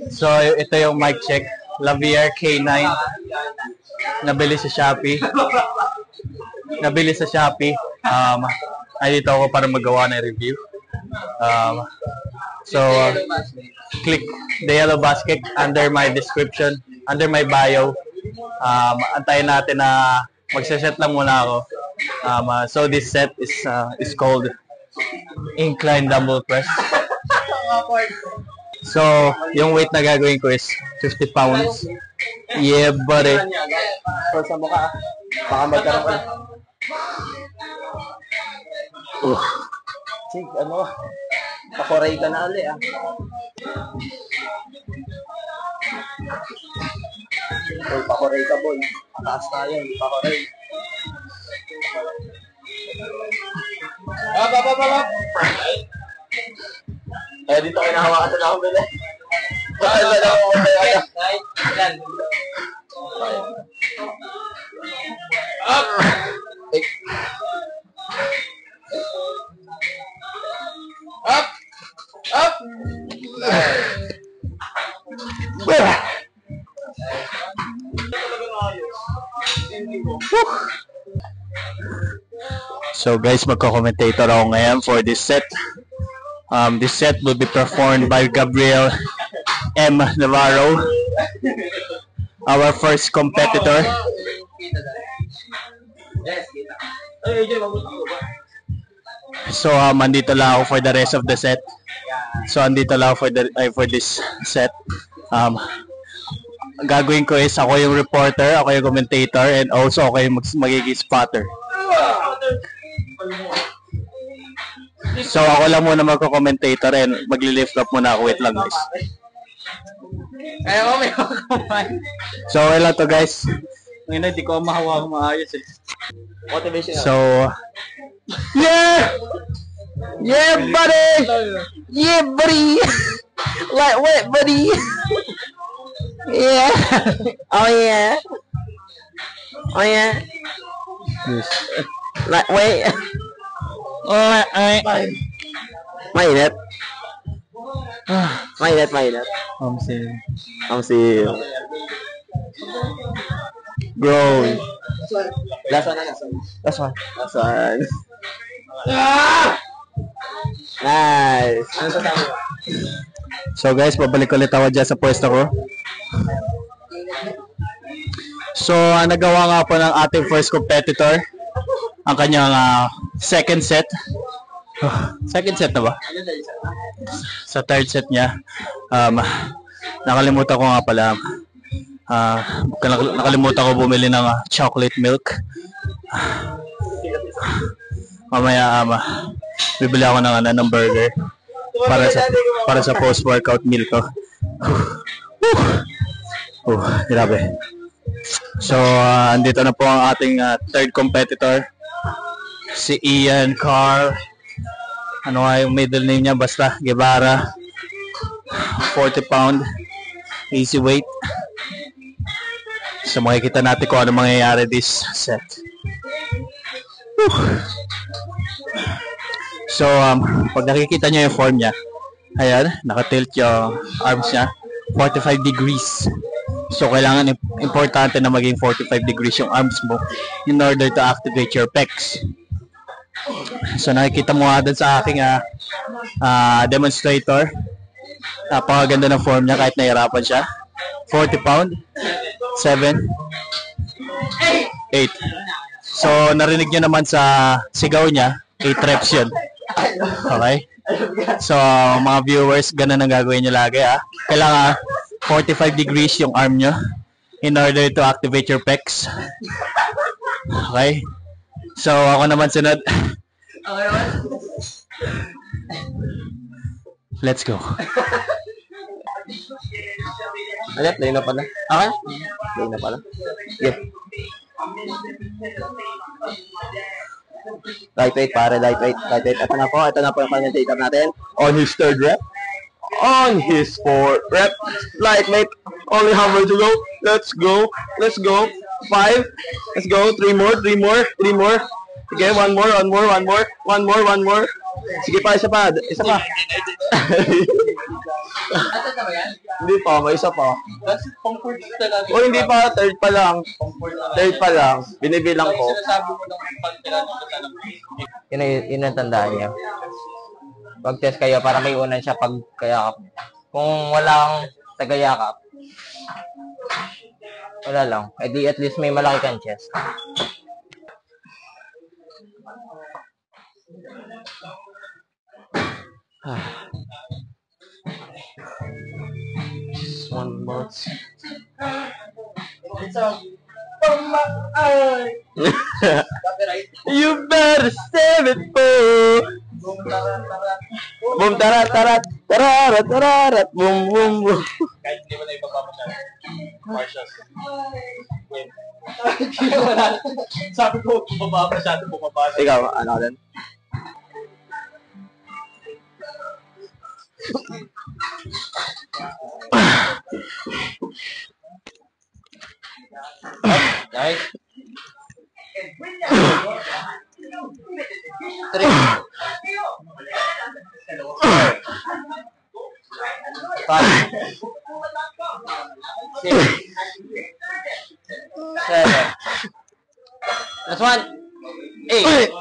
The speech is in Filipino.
So, ito yung mic check. Lavier K9. Nabili sa Shopee. Ay dito ako para magawa ng review. So, click the yellow basket under my description, under my bio. Antayin natin na magsaset lang muna ako. So this set is called incline dumbbell press. So, yung weight na gagawin ko is 50 pounds. Yeah, buddy. So, sa mukha, baka magkaroon ka. Sig, ano, pakoray ka na ali, Boy, pakoray ka, boy. Mataas tayo, hindi pakoray. Up. Kaya dito kayo nahawakan sa nakabili. Up! Up! So guys, magko-commentator ako ngayon for this set. This set will be performed by Gabriel M. Navarro, our first competitor. So andito lang ako for the rest of the set. So andito lang ako for this set. Gagawin ko is ako yung reporter, ako yung commentator, and also ako yung magiging spotter. So ako lang muna magko-commentator and magli-lift up muna ako. Wait lang guys. Ayaw may kumain. So okay lang to guys. Ngayon hindi ko mahawak maayos eh. Motivation. So yeah! Yeah buddy! Yeah buddy! Lightweight buddy! Yeah! Oh yeah! Oh yeah! Yes. Lightweight! Mainit. Mainit. Omsil. Grow. Last one. Nice. So guys, babalik ulit ako dyan sa pwesto ko. So, nagawa nga po ng ating first competitor ang kanyang second set. Second set na ba? Sa third set niya. Nakalimutan ko nga pala. Nakalimutan ko bumili ng chocolate milk. Mamaya bibili ako ng burger para sa post-workout meal ko. Grabe. So, andito na po ang ating third competitor. Si Ian Carl. Ano nga yung middle name niya? Basta Guevara. 40 pound. Easy weight. So makikita natin kung ano mangyayari this set. So pag nakikita nyo yung form niya, ayan, nakatilt yung arms niya. 45 degrees. So kailangan importante na maging 45 degrees yung arms mo in order to activate your pecs. So nakikita mo nga dun sa aking demonstrator. Napakaganda ng form niya kahit nahirapan siya. 40 pound. 7. 8. So narinig nyo naman sa sigaw niya, 8 reps yun. Okay? So mga viewers, ganun ang gagawin nyo lagi Kailangan 45 degrees yung arm nyo in order to activate your pecs. Okay? So, ako naman sunod. Okay naman? Let's go. Alat, layo na pala. Okay? Layo na pala. Yeah. Lightweight, pare, lightweight. Ito na po yung kanyang take-up natin. On his third rep. On his fourth rep. Lightweight. Only hammer to go. Let's go. 5. Let's go. 3 more. Okay, one more. Sige pa, isa pa. Hindi pa, may isa pa. That's pang fourth talaga. O hindi pa, third pa lang. Third pa lang. Binibilang ko. Sinasabi mo ng pagkailan ko sa Yun ang tandaan niya. Pag-test kayo para may unan siya pag kayakap. Kung walang tagayakap, wala lang. Eh di at least may malaki kang chest. Just one more. You better save it for. Boom, tarat, tarat, tararat, tararat, boom, boom, boom. kahit hindi mo na ipapamasyal. Marshals. Win. Sabi ko, bumaba masyado, bumaba. Ikaw, ano ka din? Nice. 3. 5. 6. 7. Last one. 8.